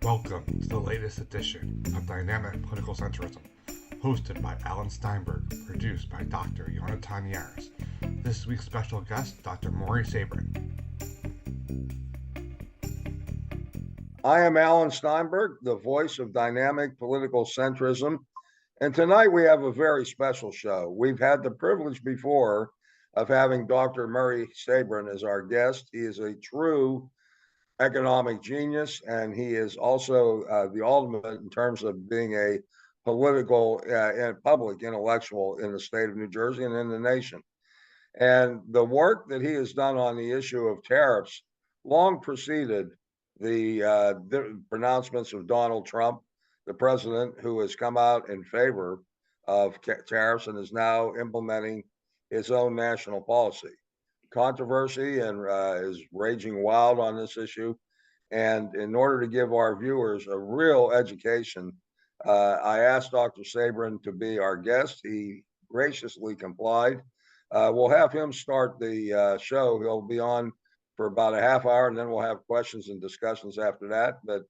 Welcome to the latest edition of Dynamic Political Centrism, hosted by Alan Steinberg, produced by Dr. Yonatan Yaris. This week's special guest, Dr. Maury Sabrin. I am Alan Steinberg, the voice of Dynamic Political Centrism, and tonight we have a very special show. We've had the privilege before of having Dr. Maury Sabrin as our guest. He is a true economic genius, and he is also the ultimate in terms of being a political and public intellectual in the state of New Jersey and in the nation. And the work that he has done on the issue of tariffs long preceded the pronouncements of Donald Trump, the president, who has come out in favor of tariffs and is now implementing his own national policy. Controversy and is raging wild on this issue. And in order to give our viewers a real education, I asked Dr. Sabrin to be our guest. He graciously complied. We'll have him start the show. He'll be on for about a half hour, and then we'll have questions and discussions after that. But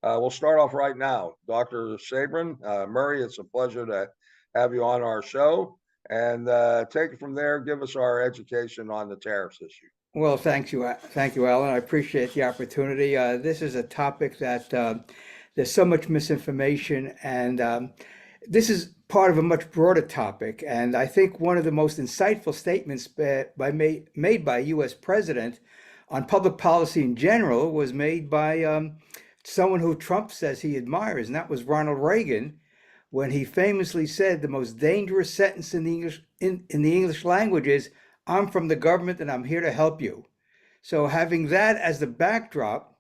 we'll start off right now. Dr. Sabrin, Maury, it's a pleasure to have you on our show. And take it from there. Give us our education on the tariffs issue. Well, thank you, Alan. I appreciate the opportunity. This is a topic that there's so much misinformation, and this is part of a much broader topic. And I think one of the most insightful statements made by a U.S. president on public policy in general was made by someone who Trump says he admires, and that was Ronald Reagan, when he famously said the most dangerous sentence in the English language is, "I'm from the government and I'm here to help you." So having that as the backdrop,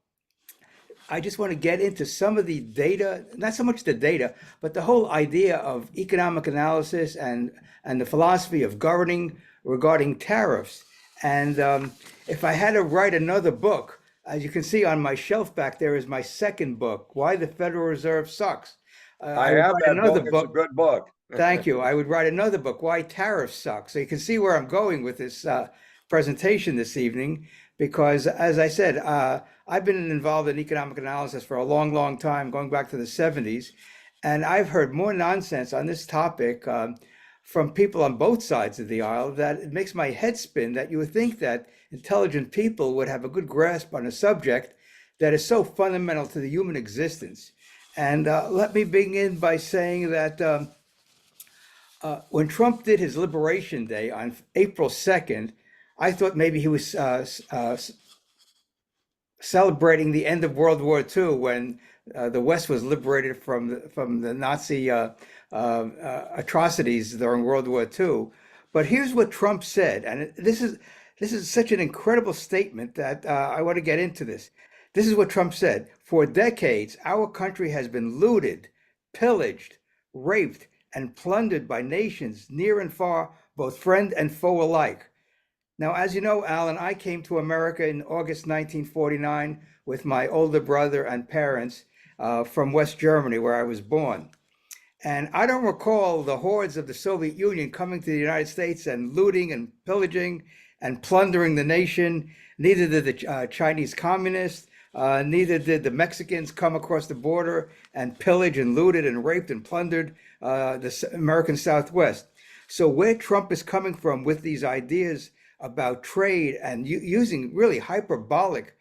I just want to get into some of the data, not so much the data, but the whole idea of economic analysis and the philosophy of governing regarding tariffs. And if I had to write another book, as you can see on my shelf back there is my second book, Why the Federal Reserve Sucks. I have that book. It's a good book. Thank you. I would write another book, Why Tariffs Suck. So you can see where I'm going with this presentation this evening, because as I said, I've been involved in economic analysis for a long, long time, going back to the 70s. And I've heard more nonsense on this topic from people on both sides of the aisle that it makes my head spin, that you would think that intelligent people would have a good grasp on a subject that is so fundamental to the human existence. And let me begin by saying that when Trump did his Liberation Day on April 2nd, I thought maybe he was celebrating the end of World War II, when the West was liberated from the Nazi atrocities during World War II. But here's what Trump said, and this is such an incredible statement that I want to get into this. This is what Trump said: "For decades, our country has been looted, pillaged, raped, and plundered by nations near and far, both friend and foe alike." Now, as you know, Alan, I came to America in August 1949 with my older brother and parents from West Germany, where I was born. And I don't recall the hordes of the Soviet Union coming to the United States and looting and pillaging and plundering the nation. Neither did the Chinese communists. Neither did the Mexicans come across the border and pillage and looted and raped and plundered the American Southwest. So where Trump is coming from with these ideas about trade and using really hyperbolic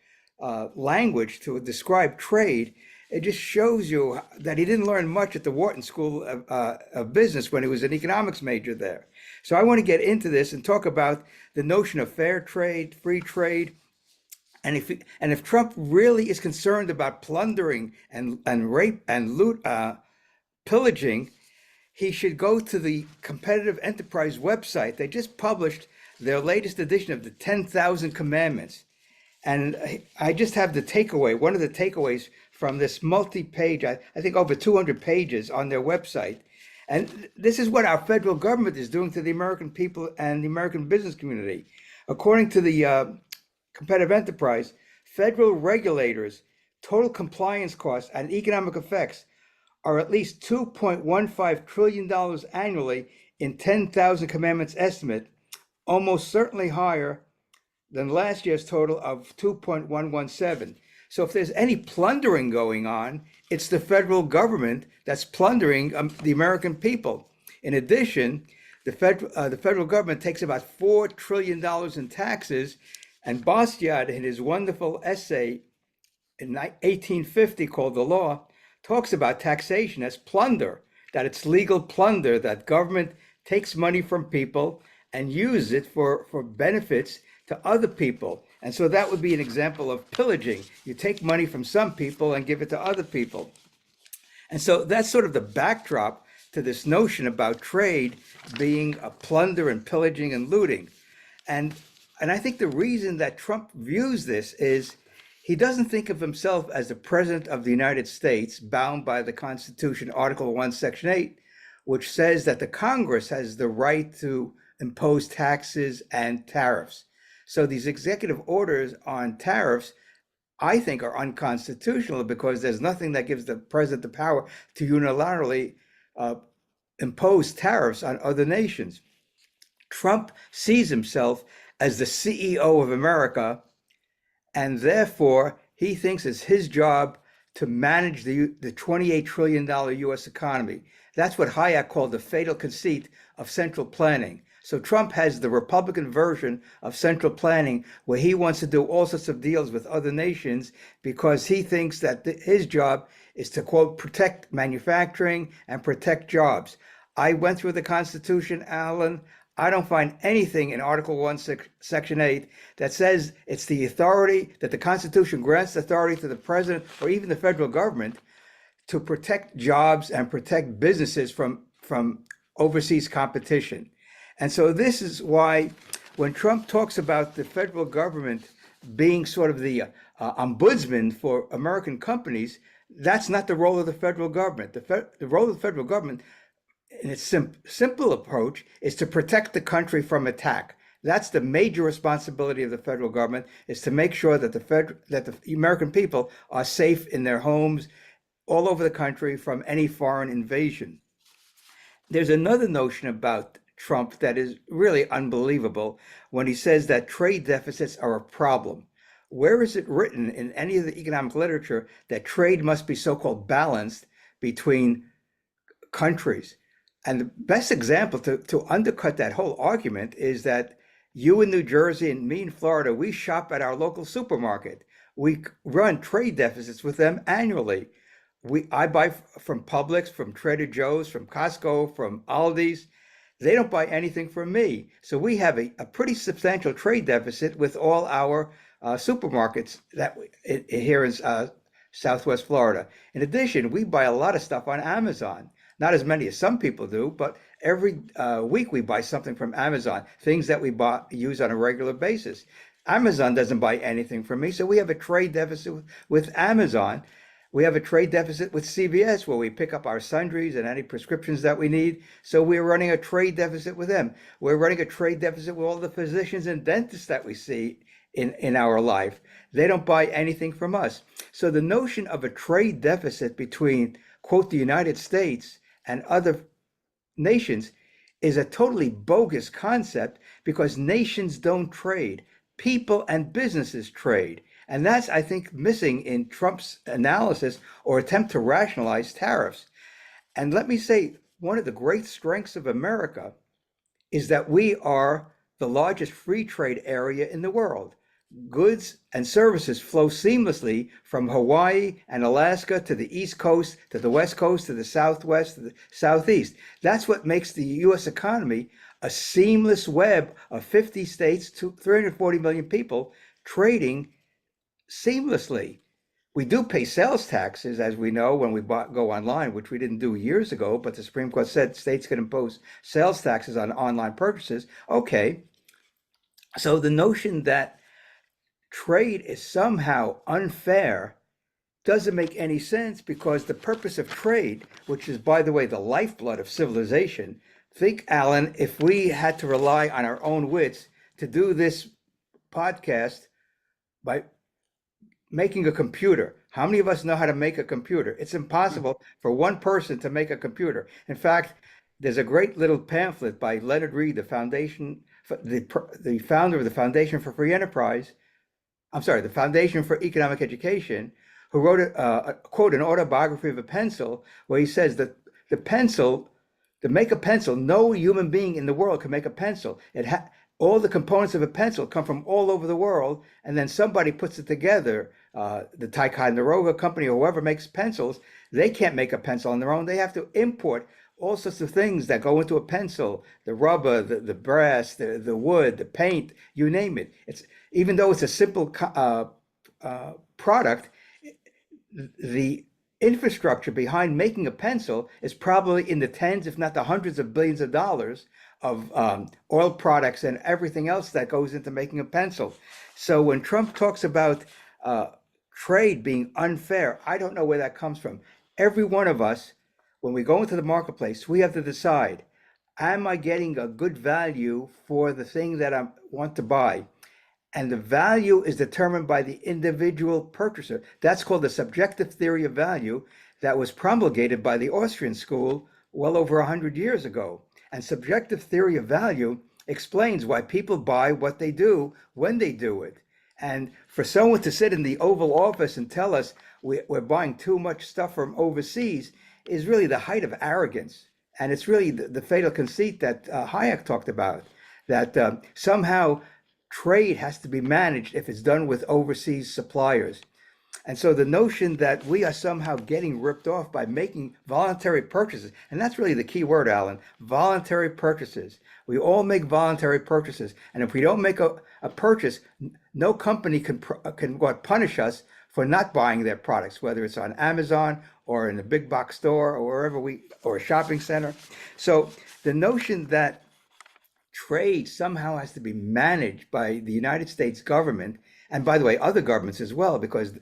language to describe trade, it just shows you that he didn't learn much at the Wharton School of Business when he was an economics major there. So I want to get into this and talk about the notion of fair trade, free trade. And if Trump really is concerned about plundering and rape and loot, pillaging, he should go to the Competitive Enterprise website. They just published their latest edition of the 10,000 Commandments. And I just have the takeaway, one of the takeaways from this multi-page, I think over 200 pages on their website. And this is what our federal government is doing to the American people and the American business community. According to the Competitive Enterprise, federal regulators' total compliance costs and economic effects are at least $2.15 trillion annually in 10,000 Commandments estimate, almost certainly higher than last year's total of 2.117. So if there's any plundering going on, it's the federal government that's plundering the American people. In addition, the federal government takes about $4 trillion in taxes, and Bastiat, in his wonderful essay in 1850 called The Law, talks about taxation as plunder, that it's legal plunder, that government takes money from people and uses it for benefits to other people. And so that would be an example of pillaging. You take money from some people and give it to other people. And so that's sort of the backdrop to this notion about trade being a plunder and pillaging and looting. And I think the reason that Trump views this is he doesn't think of himself as the president of the United States, bound by the Constitution, Article 1, Section 8, which says that the Congress has the right to impose taxes and tariffs. So these executive orders on tariffs, I think, are unconstitutional because there's nothing that gives the president the power to unilaterally impose tariffs on other nations. Trump sees himself as the CEO of America, and therefore he thinks it's his job to manage the $28 trillion US economy. That's what Hayek called the fatal conceit of central planning. So Trump has the Republican version of central planning, where he wants to do all sorts of deals with other nations because he thinks that his job is to, quote, protect manufacturing and protect jobs. I went through the Constitution, Alan. I don't find anything in Article 1, Section 8 that says it's the authority, that the Constitution grants authority to the president or even the federal government to protect jobs and protect businesses from overseas competition. And so this is why when Trump talks about the federal government being sort of the ombudsman for American companies, that's not the role of the federal government. The role of the federal government, in its simple approach, is to protect the country from attack. That's the major responsibility of the federal government, is to make sure that the American people are safe in their homes all over the country from any foreign invasion. There's another notion about Trump that is really unbelievable when he says that trade deficits are a problem. Where is it written in any of the economic literature that trade must be so-called balanced between countries? And the best example to undercut that whole argument is that you in New Jersey and me in Florida, we shop at our local supermarket. We run trade deficits with them annually. I buy from Publix, from Trader Joe's, from Costco, from Aldi's. They don't buy anything from me. So we have a pretty substantial trade deficit with all our supermarkets here in Southwest Florida. In addition, we buy a lot of stuff on Amazon. Not as many as some people do, but every week we buy something from Amazon, things that we use on a regular basis. Amazon doesn't buy anything from me, so we have a trade deficit with Amazon. We have a trade deficit with CVS, where we pick up our sundries and any prescriptions that we need. So we're running a trade deficit with them. We're running a trade deficit with all the physicians and dentists that we see in our life. They don't buy anything from us. So the notion of a trade deficit between, quote, the United States and other nations is a totally bogus concept, because nations don't trade. People and businesses trade. And that's, I think, missing in Trump's analysis or attempt to rationalize tariffs. And let me say, one of the great strengths of America is that we are the largest free trade area in the world. Goods and services flow seamlessly from Hawaii and Alaska to the East Coast, to the West Coast, to the Southwest, to the Southeast. That's what makes the U.S. economy a seamless web of 50 states to 340 million people trading seamlessly. We do pay sales taxes, as we know, when we go online, which we didn't do years ago, but the Supreme Court said states can impose sales taxes on online purchases. Okay, so the notion that trade is somehow unfair doesn't make any sense, because the purpose of trade, which is, by the way, the lifeblood of civilization. Think, Alan, if we had to rely on our own wits to do this podcast by making a computer. How many of us know how to make a computer? It's impossible for one person to make a computer. In fact, there's a great little pamphlet by Leonard Read, the founder of the Foundation for Free Enterprise, the Foundation for Economic Education, who wrote quote, an autobiography of a pencil, where he says that the pencil, to make a pencil, no human being in the world can make a pencil. All the components of a pencil come from all over the world, and then somebody puts it together. The Ticonderoga company or whoever makes pencils, they can't make a pencil on their own. They have to import all sorts of things that go into a pencil: the rubber, the brass, the wood, the paint, you name it. Even though it's a simple product, the infrastructure behind making a pencil is probably in the tens, if not the hundreds of billions of dollars of oil products and everything else that goes into making a pencil. So when Trump talks about trade being unfair, I don't know where that comes from. Every one of us, when we go into the marketplace, we have to decide, am I getting a good value for the thing that I want to buy? And the value is determined by the individual purchaser. That's called the subjective theory of value that was promulgated by the Austrian school well over 100 years ago. And subjective theory of value explains why people buy what they do when they do it. And for someone to sit in the Oval Office and tell us we're buying too much stuff from overseas is really the height of arrogance. And it's really the fatal conceit that Hayek talked about, that somehow trade has to be managed if it's done with overseas suppliers. And so the notion that we are somehow getting ripped off by making voluntary purchases, and that's really the key word, Alan, voluntary purchases. We all make voluntary purchases. And if we don't make a purchase, no company can punish us for not buying their products, whether it's on Amazon or in a big box store or wherever or a shopping center. So the notion that trade somehow has to be managed by the United States government, and by the way, other governments as well, because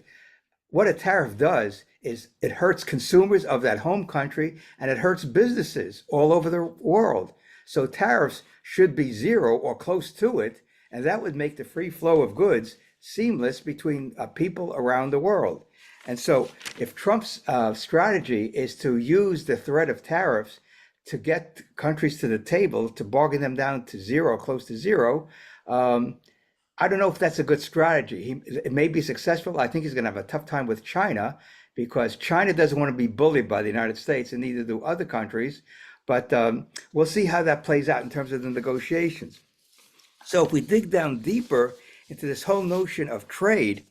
what a tariff does is it hurts consumers of that home country and it hurts businesses all over the world. So tariffs should be zero or close to it, and that would make the free flow of goods seamless between people around the world. And so if Trump's strategy is to use the threat of tariffs to get countries to the table, to bargain them down to zero, close to zero, I don't know if that's a good strategy. It may be successful. I think he's going to have a tough time with China, because China doesn't want to be bullied by the United States, and neither do other countries. But we'll see how that plays out in terms of the negotiations. So if we dig down deeper into this whole notion of trade,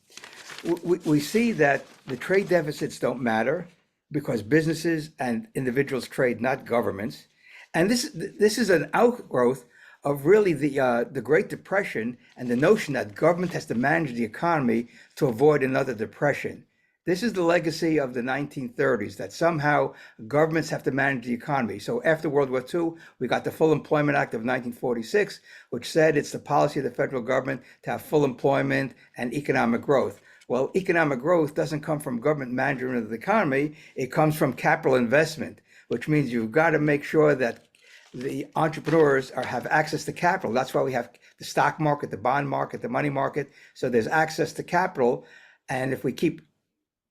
we see that the trade deficits don't matter, because businesses and individuals trade, not governments. And this is an outgrowth of really the Great Depression and the notion that government has to manage the economy to avoid another depression. This is the legacy of the 1930s, that somehow governments have to manage the economy. So after World War II, we got the Full Employment Act of 1946, which said it's the policy of the federal government to have full employment and economic growth. Well, economic growth doesn't come from government management of the economy. It comes from capital investment, which means you've got to make sure that the entrepreneurs have access to capital. That's why we have the stock market, the bond market, the money market. So there's access to capital. And if we keep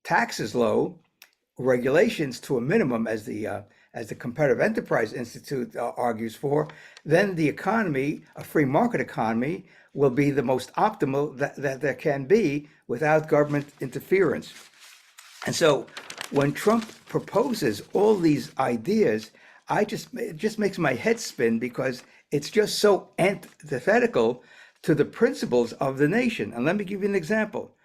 taxes low, regulations to a minimum, as the Competitive Enterprise Institute argues for, then the economy, a free market economy, will be the most optimal that there can be without government interference. And so when Trump proposes all these ideas, it just makes my head spin, because it's just so antithetical to the principles of the nation. And let me give you an example.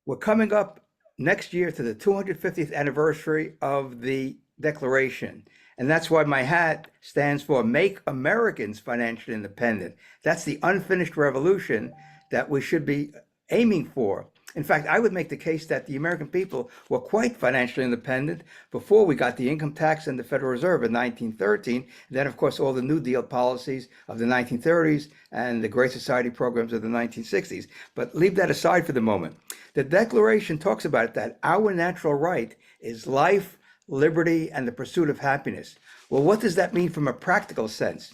We're coming up next year to the 250th anniversary of the Declaration. And that's why my hat stands for Make Americans Financially Independent. That's the unfinished revolution that we should be aiming for. In fact, I would make the case that the American people were quite financially independent before we got the income tax and the Federal Reserve in 1913. And then, of course, all the New Deal policies of the 1930s and the Great Society programs of the 1960s. But leave that aside for the moment. The Declaration talks about that our natural right is life, liberty, and the pursuit of happiness. Well, what does that mean from a practical sense?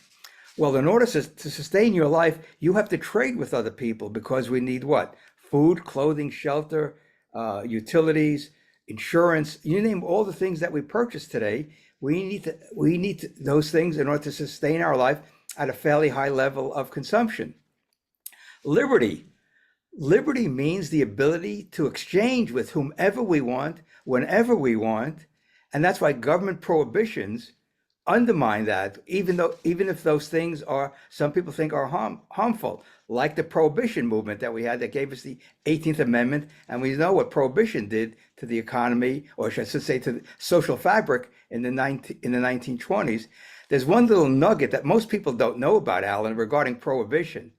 Well, in order to sustain your life, you have to trade with other people, because we need what? Food, clothing, shelter, utilities, insurance. You name all the things that we purchase today. We need those things in order to sustain our life at a fairly high level of consumption. Liberty Liberty means the ability to exchange with whomever we want, whenever we want, and that's why government prohibitions undermine that, even if those things are some people think are harmful, like the prohibition movement that we had that gave us the 18th Amendment, and we know what prohibition did to the economy, or I should say to the social fabric in the 1920s. There's one little nugget that most people don't know about, Alan, regarding prohibition.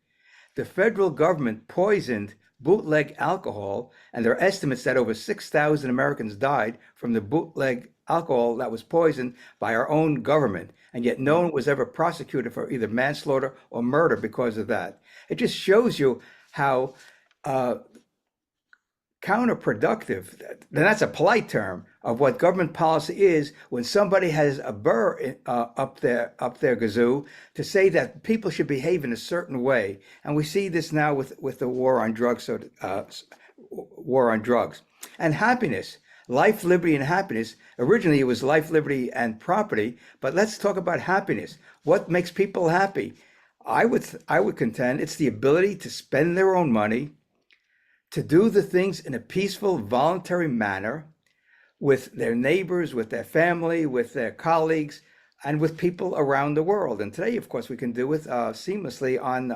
The federal government poisoned bootleg alcohol, and there are estimates that over 6,000 Americans died from the bootleg alcohol that was poisoned by our own government, and yet no one was ever prosecuted for either manslaughter or murder because of that. It just shows you how counterproductive, and that's a polite term, of what government policy is when somebody has a burr up their gazoo to say that people should behave in a certain way. And we see this now with the war on drugs, war on drugs. And happiness, life, liberty, and happiness. Originally, it was life, liberty, and property, but let's talk about happiness. What makes people happy? I would contend it's the ability to spend their own money, to do the things in a peaceful, voluntary manner with their neighbors, with their family, with their colleagues, and with people around the world. And today, of course, we can do it seamlessly on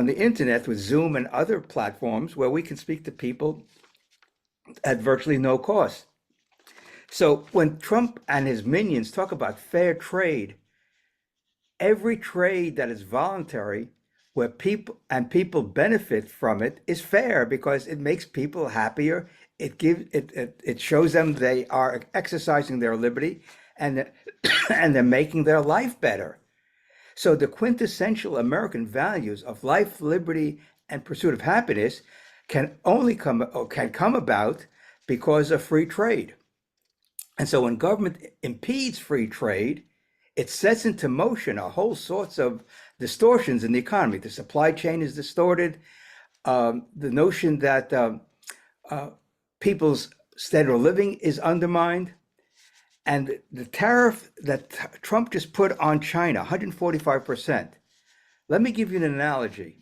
the internet with Zoom and other platforms where we can speak to people at virtually no cost. So when Trump and his minions talk about fair trade, every trade that is voluntary where people benefit from it is fair because it makes people happier. It shows them they are exercising their liberty and they're making their life better. So the quintessential American values of life, liberty, and pursuit of happiness can come about because of free trade. And so when government impedes free trade, it sets into motion a whole sorts of distortions in the economy. The supply chain is distorted. The notion that people's standard of living is undermined. And the tariff that Trump just put on China, 145%. Let me give you an analogy.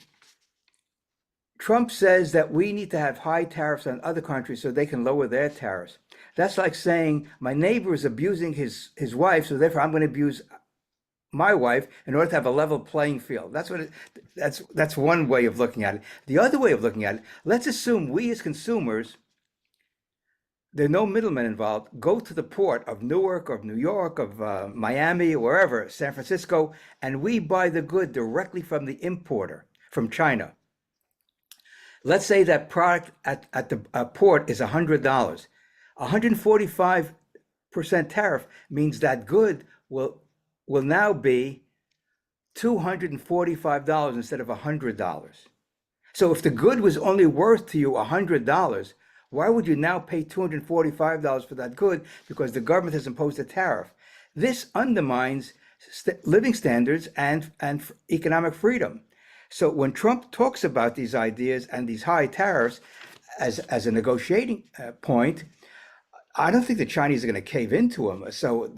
Trump says that we need to have high tariffs on other countries so they can lower their tariffs. That's like saying my neighbor is abusing his wife, so therefore I'm going to abuse my wife in order to have a level playing field. That's one way of looking at it. The other way of looking at it, let's assume we as consumers, there are no middlemen involved, go to the port of Newark, of New York, of Miami, or wherever, San Francisco, and we buy the good directly from the importer, from China. Let's say that product at the port is $100. 145% tariff means that good will now be $245 instead of $100. So if the good was only worth to you $100, why would you now pay $245 for that good? Because the government has imposed a tariff. This undermines living standards and economic freedom. So when Trump talks about these ideas and these high tariffs as a negotiating point, I don't think the Chinese are going to cave into them. So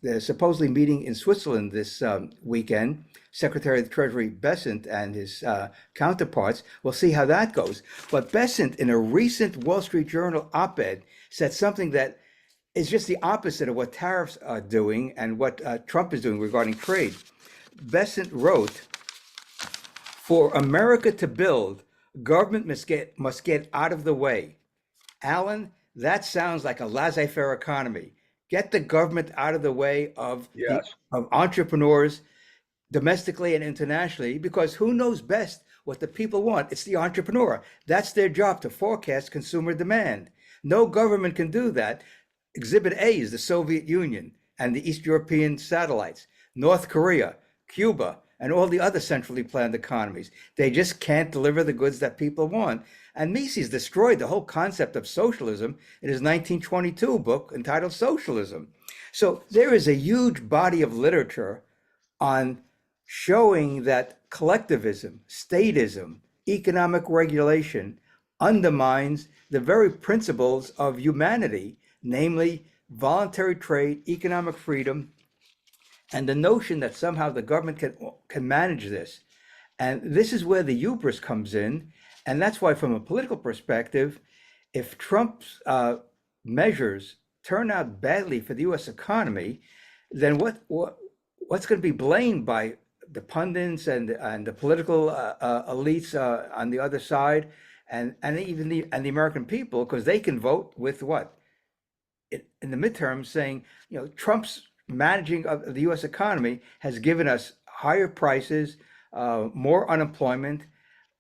they're supposedly meeting in Switzerland this weekend. Secretary of the Treasury Bessent and his counterparts. We'll see how that goes. But Bessent, in a recent Wall Street Journal op-ed, said something that is just the opposite of what tariffs are doing and what Trump is doing regarding trade. Bessent wrote, "For America to build, government must get out of the way." Alan, that sounds like a laissez-faire economy. Get the government out of the way of entrepreneurs domestically and internationally, because who knows best what the people want? It's the entrepreneur. That's their job, to forecast consumer demand. No government can do that. Exhibit A is the Soviet Union and the East European satellites, North Korea, Cuba, and all the other centrally planned economies. They just can't deliver the goods that people want. And Mises destroyed the whole concept of socialism in his 1922 book entitled Socialism. So there is a huge body of literature on showing that collectivism, statism, economic regulation undermines the very principles of humanity, namely voluntary trade, economic freedom, and the notion that somehow the government can manage this. And this is where the hubris comes in. And that's why, from a political perspective, if Trump's measures turn out badly for the U.S. economy, then what's going to be blamed by the pundits and the political elites on the other side, and even the American people, because they can vote with what in the midterms, saying, Trump's managing of the U.S. economy has given us higher prices, more unemployment,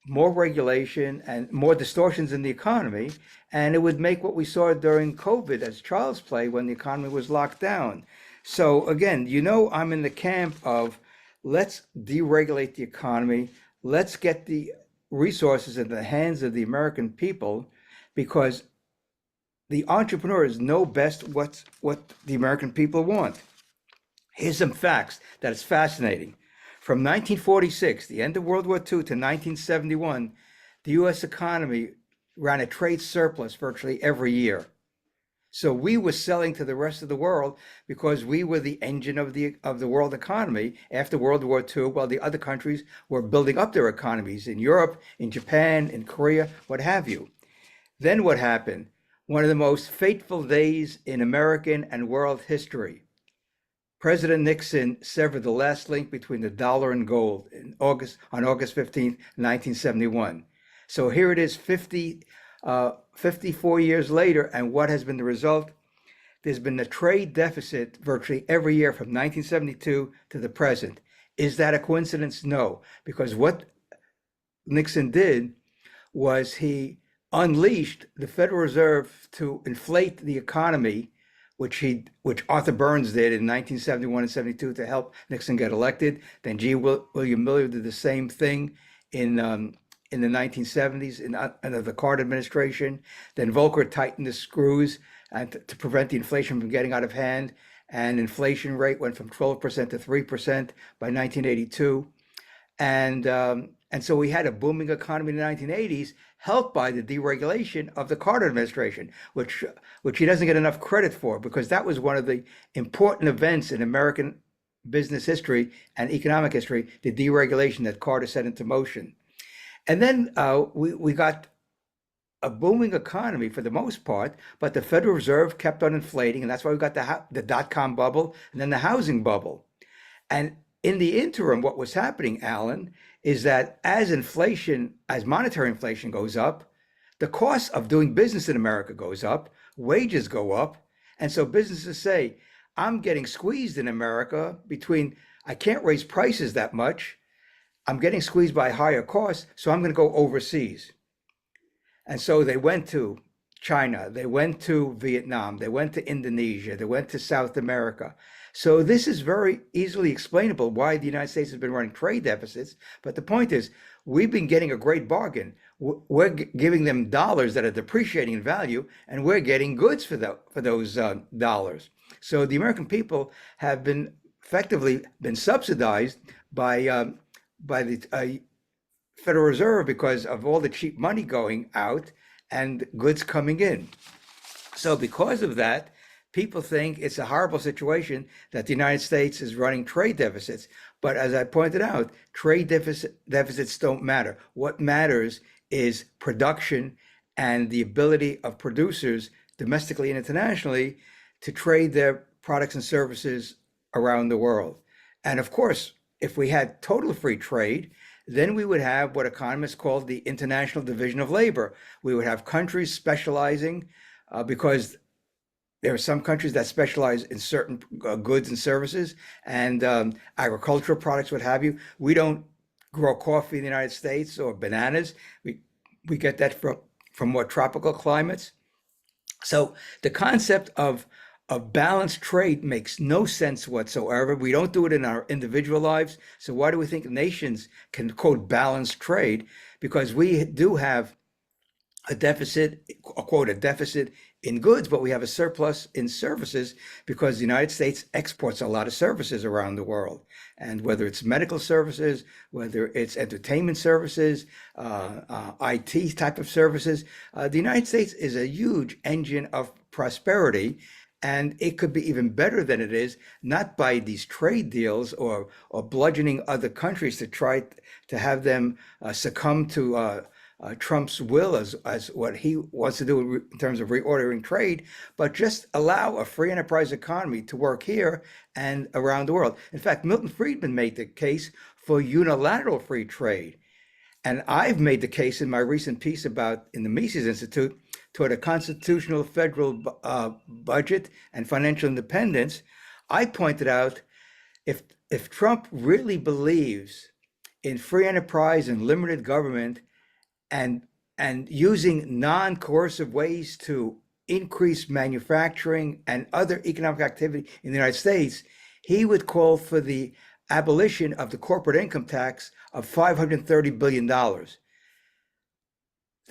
more regulation, and more distortions in the economy. And it would make what we saw during COVID as child's play when the economy was locked down. So again, I'm in the camp of let's deregulate the economy. Let's get the resources in the hands of the American people, because the entrepreneurs know best what the American people want. Here's some facts that is fascinating. From 1946, the end of World War II, to 1971, the U.S. economy ran a trade surplus virtually every year. So we were selling to the rest of the world because we were the engine of the world economy after World War II, while the other countries were building up their economies in Europe, in Japan, in Korea, what have you. Then what happened? One of the most fateful days in American and world history. President Nixon severed the last link between the dollar and gold on August 15th, 1971. So here it is 54 years later, and what has been the result? There's been a trade deficit virtually every year from 1972 to the present. Is that a coincidence? No, because what Nixon did was he unleashed the Federal Reserve to inflate the economy, which Arthur Burns did in 1971 and 72 to help Nixon get elected. Then William Miller did the same thing in the 1970s under the Carter administration. Then Volcker tightened the screws to prevent the inflation from getting out of hand, and inflation rate went from 12% to 3% by 1982. And so we had a booming economy in the 1980s, helped by the deregulation of the Carter administration, which he doesn't get enough credit for, because that was one of the important events in American business history and economic history, the deregulation that Carter set into motion. And then we got a booming economy for the most part, but the Federal Reserve kept on inflating, and that's why we got the dot-com bubble and then the housing bubble. And in the interim, what was happening, Alan, is that as monetary inflation goes up, the cost of doing business in America goes up, wages go up, and so businesses say, I'm getting squeezed in America I can't raise prices that much, I'm getting squeezed by higher costs, so I'm going to go overseas. And so they went to China, they went to Vietnam, they went to Indonesia, they went to South America. So this is very easily explainable why the United States has been running trade deficits. But the point is, we've been getting a great bargain. We're giving them dollars that are depreciating in value, and we're getting goods for those dollars. So the American people have been effectively subsidized by the Federal Reserve because of all the cheap money going out and goods coming in. So because of that, people think it's a horrible situation that the United States is running trade deficits. But as I pointed out, trade deficits don't matter. What matters is production and the ability of producers domestically and internationally to trade their products and services around the world. And of course, if we had total free trade, then we would have what economists call the international division of labor. We would have countries specializing because there are some countries that specialize in certain goods and services and agricultural products, what have you. We don't grow coffee in the United States or bananas. We get that from more tropical climates. So the concept of balanced trade makes no sense whatsoever. We don't do it in our individual lives. So why do we think nations can quote balanced trade? Because we do have a deficit in goods, but we have a surplus in services because the United States exports a lot of services around the world. And whether it's medical services, whether it's entertainment services, IT type of services, the United States is a huge engine of prosperity. And it could be even better than it is, not by these trade deals or bludgeoning other countries to try to have them succumb to Trump's will as what he wants to do in terms of reordering trade, but just allow a free enterprise economy to work here and around the world. In fact, Milton Friedman made the case for unilateral free trade. And I've made the case in my recent piece in the Mises Institute toward a constitutional federal budget and financial independence. I pointed out if Trump really believes in free enterprise and limited government and using non-coercive ways to increase manufacturing and other economic activity in the United States, he would call for the abolition of the corporate income tax of $530 billion. The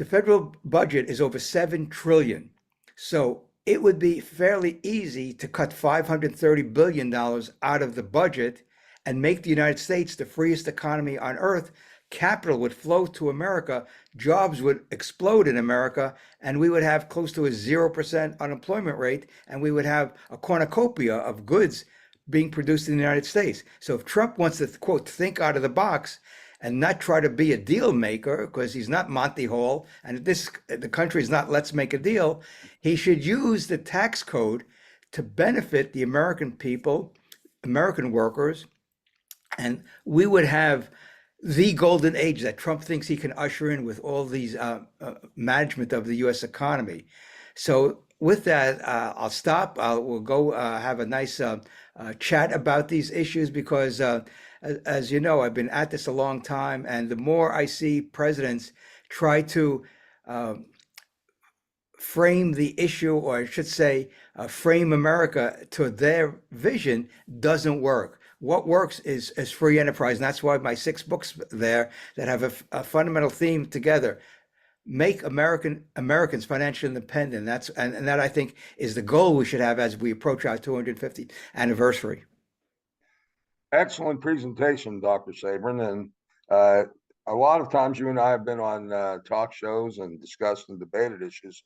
federal budget is over $7 trillion. So it would be fairly easy to cut $530 billion out of the budget and make the United States the freest economy on earth. Capital would flow to America, jobs would explode in America, and we would have close to a 0% unemployment rate, and we would have a cornucopia of goods being produced in the United States. So if Trump wants to, quote, think out of the box and not try to be a deal maker, because he's not Monty Hall, and the country is not let's make a deal, he should use the tax code to benefit the American people, American workers, and we would have the golden age that Trump thinks he can usher in with all these management of the U.S. economy. So with that, I'll stop. We'll go have a nice chat about these issues because, as you know, I've been at this a long time, and the more I see presidents try to frame the issue, or I should say, frame America to their vision, doesn't work. What works is free enterprise, and that's why my 6 books there that have a fundamental theme together. Make Americans financially independent. And that I think is the goal we should have as we approach our 250th anniversary. Excellent presentation, Dr. Sabrin. And a lot of times you and I have been on talk shows and discussed and debated issues.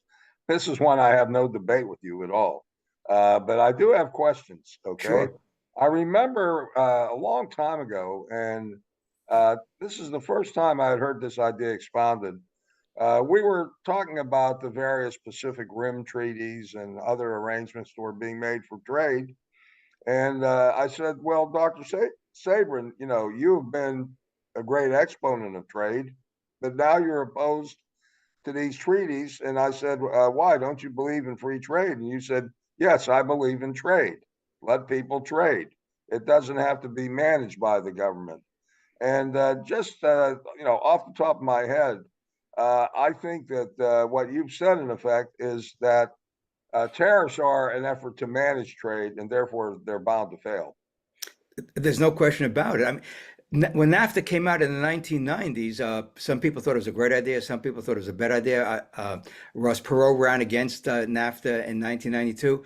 This is one I have no debate with you at all. But I do have questions, okay? Sure. I remember a long time ago, and this is the first time I had heard this idea expounded. We were talking about the various Pacific Rim treaties and other arrangements that were being made for trade. And I said, well, Dr. Sabrin, you've been a great exponent of trade, but now you're opposed to these treaties. And I said, why? Don't you believe in free trade? And you said, yes, I believe in trade. Let people trade. It doesn't have to be managed by the government. And just off the top of my head, I think that what you've said, in effect, is that tariffs are an effort to manage trade, and therefore they're bound to fail. There's no question about it. I mean, when NAFTA came out in the 1990s, some people thought it was a great idea. Some people thought it was a bad idea. Ross Perot ran against NAFTA in 1992.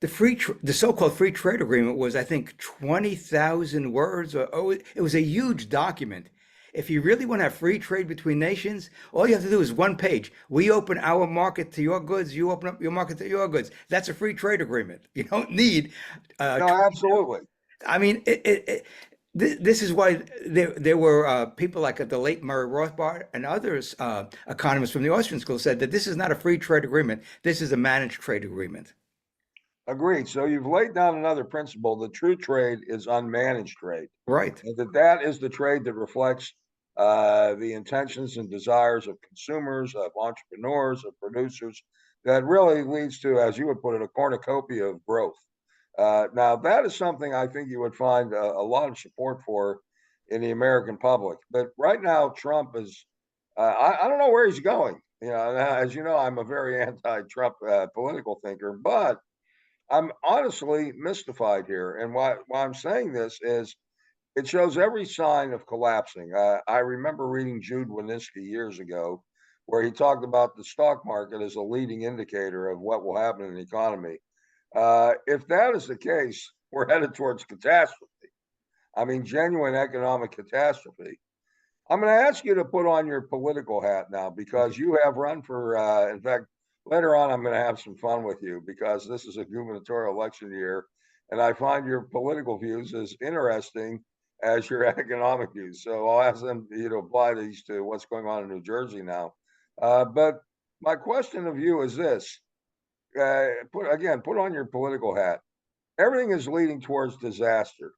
The so-called free trade agreement was, I think, 20,000 words. It was a huge document. If you really want to have free trade between nations, all you have to do is 1 page. We open our market to your goods. You open up your market to your goods. That's a free trade agreement. You don't need. No, absolutely. I mean, this is why there were people like the late Murray Rothbard and others, economists from the Austrian school, said that this is not a free trade agreement. This is a managed trade agreement. Agreed. So you've laid down another principle. The true trade is unmanaged trade. Right. And that is the trade that reflects the intentions and desires of consumers, of entrepreneurs, of producers, that really leads to, as you would put it, a cornucopia of growth. Now, that is something I think you would find a lot of support for in the American public. But right now, Trump is, I don't know where he's going. As you know, I'm a very anti-Trump political thinker, but I'm honestly mystified here. And why I'm saying this is it shows every sign of collapsing. I remember reading Jude Wanniski years ago, where he talked about the stock market as a leading indicator of what will happen in the economy. If that is the case, we're headed towards catastrophe. I mean, genuine economic catastrophe. I'm going to ask you to put on your political hat now, because you have run for, in fact, later on, I'm going to have some fun with you, because this is a gubernatorial election year, and I find your political views as interesting as your economic views. So I'll ask them to apply these to what's going on in New Jersey now. But my question of you is this: put on your political hat. Everything is leading towards disaster.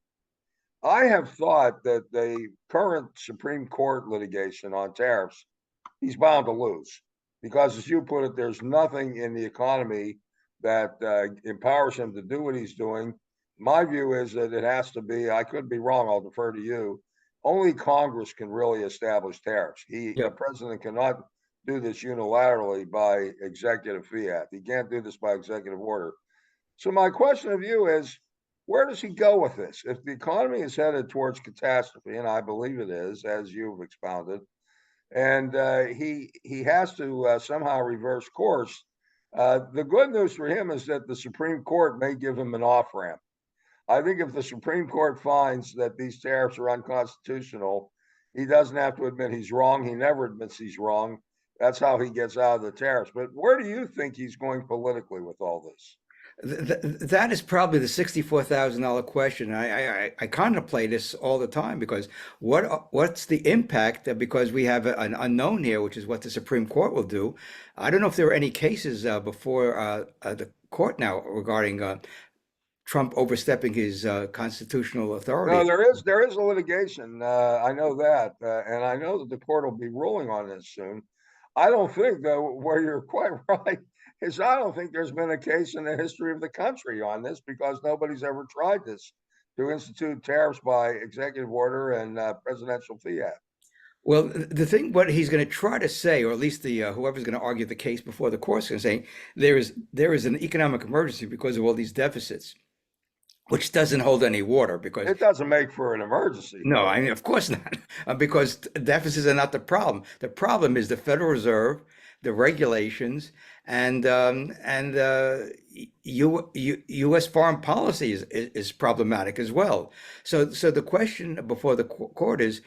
I have thought that the current Supreme Court litigation on tariffs, he's bound to lose because, as you put it, there's nothing in the economy that empowers him to do what he's doing. My view is that it has to be, I could be wrong, I'll defer to you. Only Congress can really establish tariffs. The president cannot do this unilaterally by executive fiat. He can't do this by executive order. So my question of you is, where does he go with this? If the economy is headed towards catastrophe, and I believe it is, as you've expounded, and he has to somehow reverse course. The good news for him is that the Supreme Court may give him an off-ramp. I think if the Supreme Court finds that these tariffs are unconstitutional, he doesn't have to admit he's wrong. He never admits he's wrong. That's how he gets out of the tariffs. But where do you think he's going politically with all this? That is probably the $64,000 question. I contemplate this all the time because what's the impact? Because we have an unknown here, which is what the Supreme Court will do. I don't know if there are any cases before the court now regarding Trump overstepping his constitutional authority. No, there is a litigation. I know that, and I know that the court will be ruling on this soon. I don't think, though, where you're quite right, is I don't think there's been a case in the history of the country on this because nobody's ever tried this, to institute tariffs by executive order and presidential fiat. Well, the thing, what he's going to try to say, or at least the whoever's going to argue the case before the court's going to say, there is an economic emergency because of all these deficits, which doesn't hold any water because it doesn't make for an emergency. No, I mean, of course not, because deficits are not the problem. The problem is the Federal Reserve, the regulations, and U.S. foreign policy is problematic as well. So the question before the court is,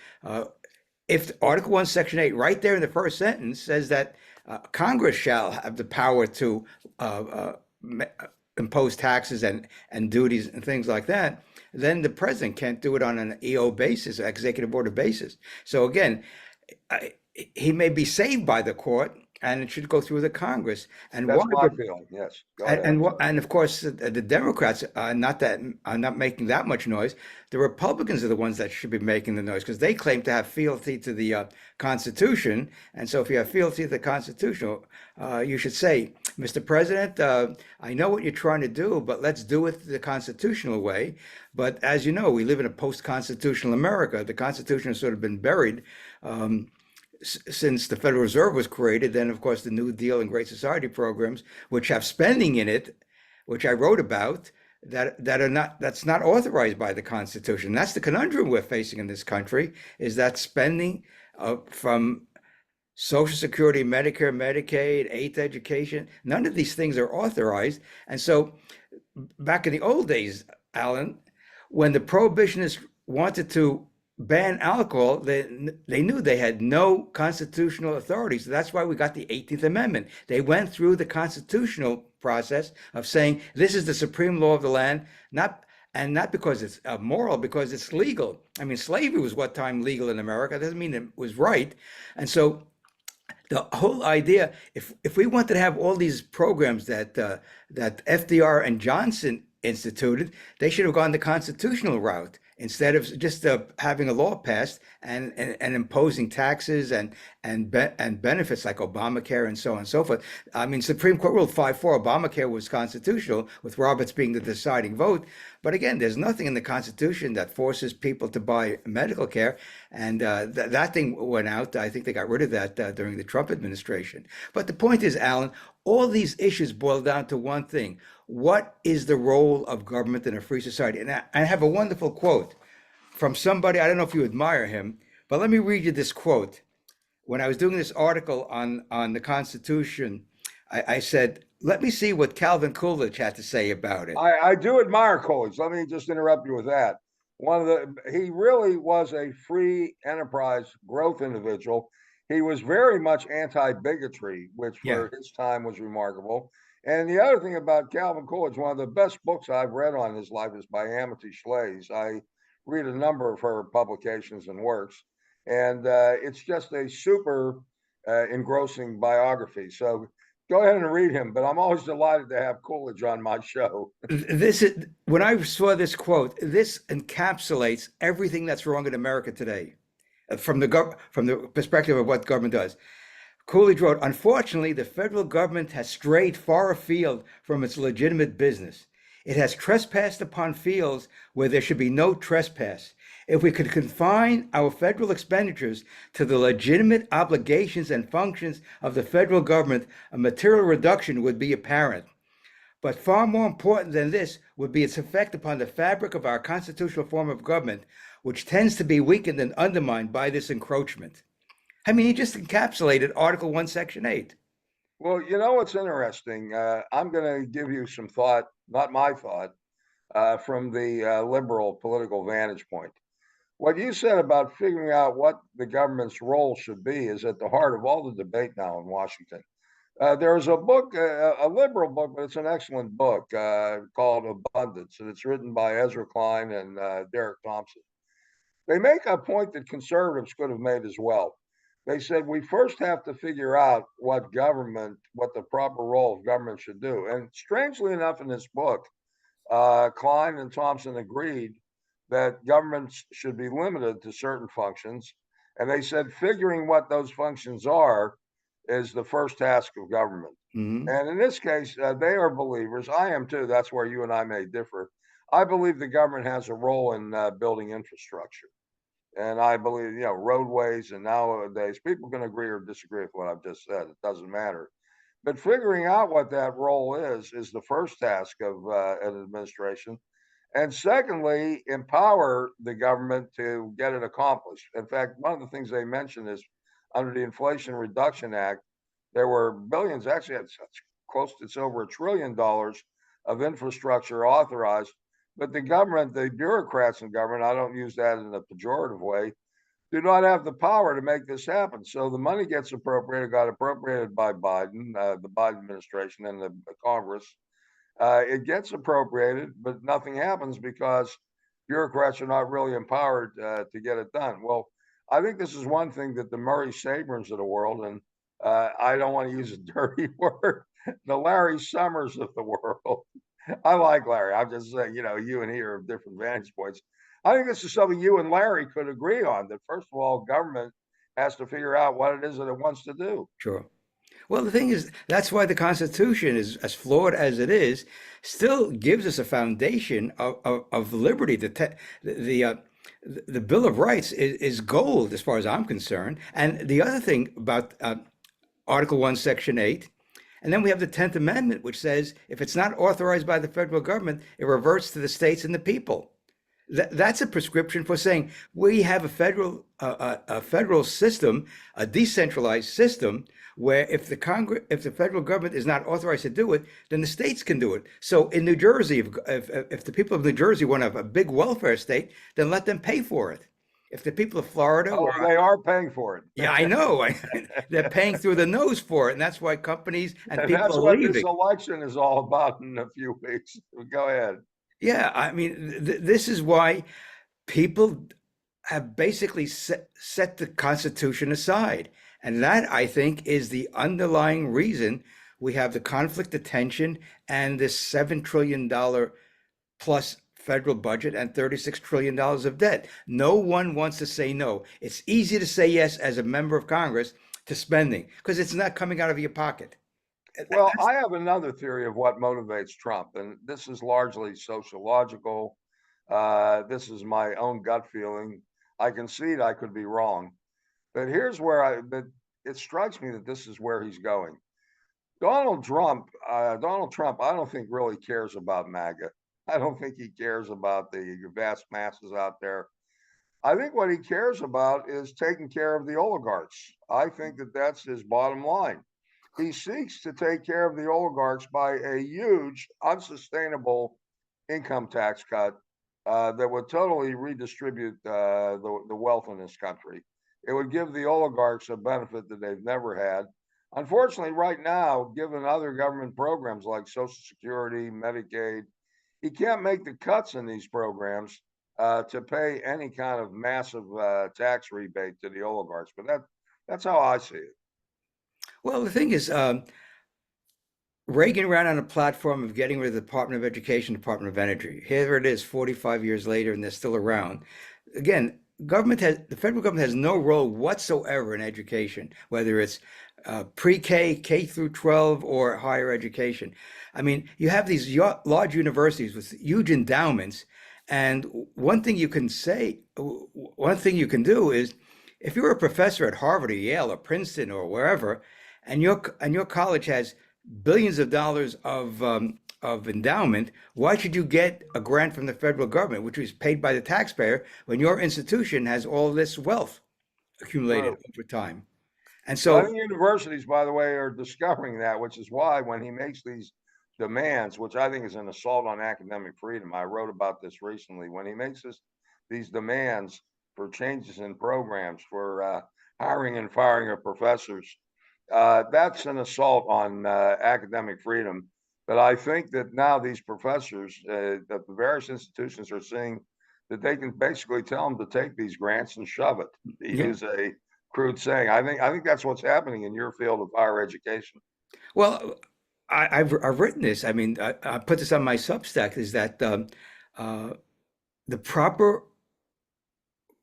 if Article 1, Section 8, right there in the first sentence says that Congress shall have the power to impose taxes and duties and things like that, then the president can't do it on an EO basis, executive order basis. So again, he may be saved by the court, and it should go through the Congress. And that's my feeling. Yes. And of course, the Democrats are not making that much noise. The Republicans are the ones that should be making the noise because they claim to have fealty to the Constitution. And so, if you have fealty to the Constitution, you should say, Mr. President, I know what you're trying to do, but let's do it the constitutional way. But as you know, we live in a post-constitutional America. The Constitution has sort of been buried. Since the Federal Reserve was created, then of course the New Deal and Great Society programs, which have spending in it, which I wrote about, that's not authorized by the Constitution. That's the conundrum we're facing in this country, is that spending from Social Security, Medicare, Medicaid, aid to education, none of these things are authorized. And so back in the old days, Alan, when the prohibitionists wanted to ban alcohol, they knew they had no constitutional authority. So that's why we got the 18th Amendment. They went through the constitutional process of saying this is the supreme law of the land, not because it's moral, because it's legal. I mean, slavery was what time legal in America. It doesn't mean it was right. And so the whole idea, if we wanted to have all these programs that FDR and Johnson instituted, they should have gone the constitutional route instead of just having a law passed and imposing taxes and benefits like Obamacare and so on and so forth. I mean, Supreme Court ruled 5-4, Obamacare was constitutional, with Roberts being the deciding vote. But again, there's nothing in the Constitution that forces people to buy medical care. And that thing went out. I think they got rid of that during the Trump administration. But the point is, Alan, all these issues boil down to one thing. What is the role of government in a free society? And I have a wonderful quote from somebody, I don't know if you admire him, but let me read you this quote. When I was doing this article on the Constitution, I said, let me see what Calvin Coolidge had to say about it. I do admire Coolidge. Let me just interrupt you with that. He really was a free enterprise growth individual. He was very much anti-bigotry, which for his time was remarkable. And the other thing about Calvin Coolidge, one of the best books I've read on his life is by Amity Shlaes. I read a number of her publications and works, and it's just a super engrossing biography. So go ahead and read him. But I'm always delighted to have Coolidge on my show. This is when I saw this quote, this encapsulates everything that's wrong in America today, from the perspective of what government does. Coolidge wrote, unfortunately, the federal government has strayed far afield from its legitimate business. It has trespassed upon fields where there should be no trespass. If we could confine our federal expenditures to the legitimate obligations and functions of the federal government, a material reduction would be apparent. But far more important than this would be its effect upon the fabric of our constitutional form of government, which tends to be weakened and undermined by this encroachment. I mean, he just encapsulated Article 1, Section 8. Well, you know what's interesting? I'm going to give you some thought, not my thought, from the liberal political vantage point. What you said about figuring out what the government's role should be is at the heart of all the debate now in Washington. There's a book, a liberal book, but it's an excellent book called Abundance, and it's written by Ezra Klein and Derek Thompson. They make a point that conservatives could have made as well. They said we first have to figure out what the proper role of government should do. And strangely enough, in this book, Klein and Thompson agreed that governments should be limited to certain functions. And they said figuring what those functions are is the first task of government. Mm-hmm. And in this case, they are believers. I am too. That's where you and I may differ. I believe the government has a role in building infrastructure. And I believe, roadways, and nowadays people can agree or disagree with what I've just said. It doesn't matter. But figuring out what that role is the first task of an administration. And secondly, empower the government to get it accomplished. In fact, one of the things they mentioned is under the Inflation Reduction Act, there were billions, actually it's over $1 trillion of infrastructure authorized. But the government, the bureaucrats in government, I don't use that in a pejorative way, do not have the power to make this happen. So the money gets appropriated, got appropriated by Biden, the Biden administration and the Congress. It gets appropriated, but nothing happens because bureaucrats are not really empowered to get it done. Well, I think this is one thing that the Murray Sabrins of the world, and I don't want to use a dirty word, the Larry Summers of the world. I like Larry. I'm just saying, you and he are of different vantage points. I think this is something you and Larry could agree on, that first of all, government has to figure out what it is that it wants to do. Sure. Well, the thing is, that's why the Constitution is as flawed as it is, still gives us a foundation of liberty. The Bill of Rights is gold as far as I'm concerned. And the other thing about Article 1, Section 8, and then we have the 10th Amendment, which says if it's not authorized by the federal government, it reverts to the states and the people. That's a prescription for saying we have a federal system, a decentralized system, where if the federal government is not authorized to do it, then the states can do it. So in New Jersey, if the people of New Jersey want to have a big welfare state, then let them pay for it. If the people of Florida, they are paying for it. Yeah, I know. They're paying through the nose for it, and that's why companies and people that's are what leaving. This election is all about in a few weeks. Go ahead. Yeah, I mean, this is why people have basically set the Constitution aside. And that, I think, is the underlying reason we have the conflict of tension and this $7 trillion plus federal budget and $36 trillion of debt. No one wants to say no. It's easy to say yes as a member of Congress to spending because it's not coming out of your pocket. Well, I have another theory of what motivates Trump, and this is largely sociological. This is my own gut feeling. I concede I could be wrong, but here's where it strikes me that this is where he's going. Donald Trump, I don't think really cares about MAGA. I don't think he cares about the vast masses out there. I think what he cares about is taking care of the oligarchs. I think that that's his bottom line. He seeks to take care of the oligarchs by a huge, unsustainable income tax cut that would totally redistribute the wealth in this country. It would give the oligarchs a benefit that they've never had. Unfortunately, right now, given other government programs like Social Security, Medicaid, he can't make the cuts in these programs to pay any kind of massive tax rebate to the oligarchs. But that's how I see it. Well, the thing is, Reagan ran on a platform of getting rid of the Department of Education, Department of Energy. Here it is, 45 years later, and they're still around. Again, the federal government has no role whatsoever in education, whether it's pre-K, K through 12, or higher education. I mean, you have these large universities with huge endowments, and one thing you can do is, if you're a professor at Harvard or Yale or Princeton or wherever, and your college has billions of dollars of endowment, why should you get a grant from the federal government, which is paid by the taxpayer, when your institution has all this wealth accumulated over time? And Well, I so, think universities, by the way, are discovering that, which is why when he makes these demands, which I think is an assault on academic freedom, I wrote about this recently, when he makes these demands for changes in programs, for hiring and firing of professors, that's an assault on academic freedom. But I think that now these professors, that the various institutions are seeing that they can basically tell them to take these grants and shove it, to yeah. use a crude saying. I think that's what's happening in your field of higher education. Well, I've written this. I mean, I put this on my Substack. Is that uh, the proper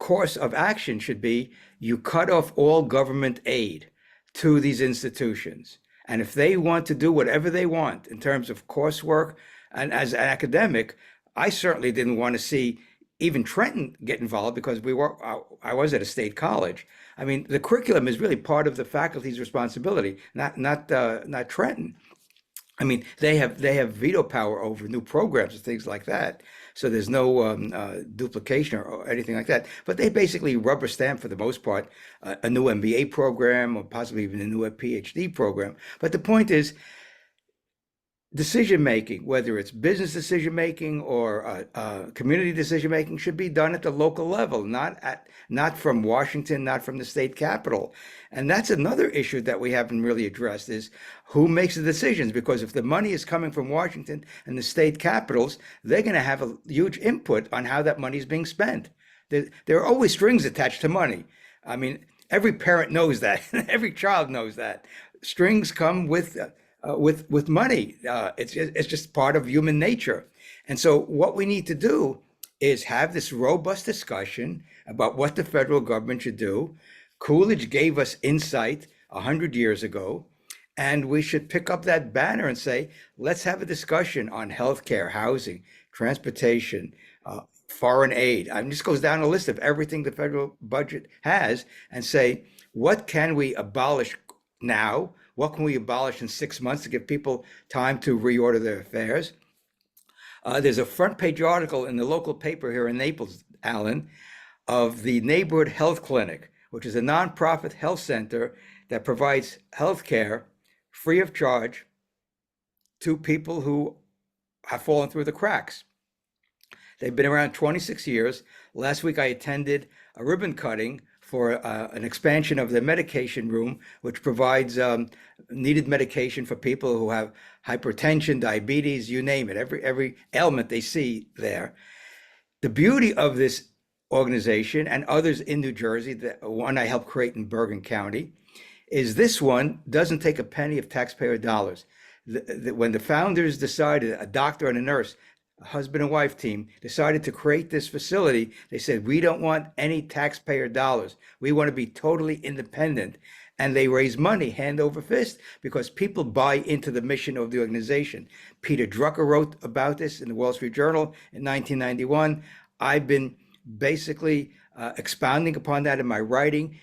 course of action should be you cut off all government aid to these institutions. And if they want to do whatever they want in terms of coursework, and as an academic, I certainly didn't want to see even Trenton get involved because I was at a state college. I mean, the curriculum is really part of the faculty's responsibility, not Trenton. I mean, they have veto power over new programs and things like that. So there's no duplication or anything like that. But they basically rubber stamp for the most part a new MBA program or possibly even a new PhD program. But the point is, decision making, whether it's business decision making or community decision making, should be done at the local level, not from Washington, not from the state capitol. And that's another issue that we haven't really addressed: is who makes the decisions? Because if the money is coming from Washington and the state capitals, they're going to have a huge input on how that money is being spent. There are always strings attached to money. I mean, every parent knows that. Every child knows that. Strings come with money. It's just part of human nature. And so what we need to do is have this robust discussion about what the federal government should do. Coolidge gave us insight 100 years ago, and we should pick up that banner and say, let's have a discussion on healthcare, housing, transportation, foreign aid. I mean, this goes down a list of everything the federal budget has, and say, what can we abolish now? What can we abolish in 6 months to give people time to reorder their affairs? There's a front page article in the local paper here in Naples, Alan, of the Neighborhood Health Clinic, which is a nonprofit health center that provides health care free of charge to people who have fallen through the cracks. They've been around 26 years. Last week I attended a ribbon cutting for an expansion of the medication room, which provides needed medication for people who have hypertension, diabetes, you name it, every ailment they see there. The beauty of this organization and others in New Jersey, the one I helped create in Bergen County, is this one doesn't take a penny of taxpayer dollars. When the founders decided, a doctor and a nurse, a husband and wife team, decided to create this facility, they said, we don't want any taxpayer dollars. We want to be totally independent. And they raise money hand over fist because people buy into the mission of the organization. Peter Drucker wrote about this in the Wall Street Journal in 1991. I've been basically expounding upon that in my writing.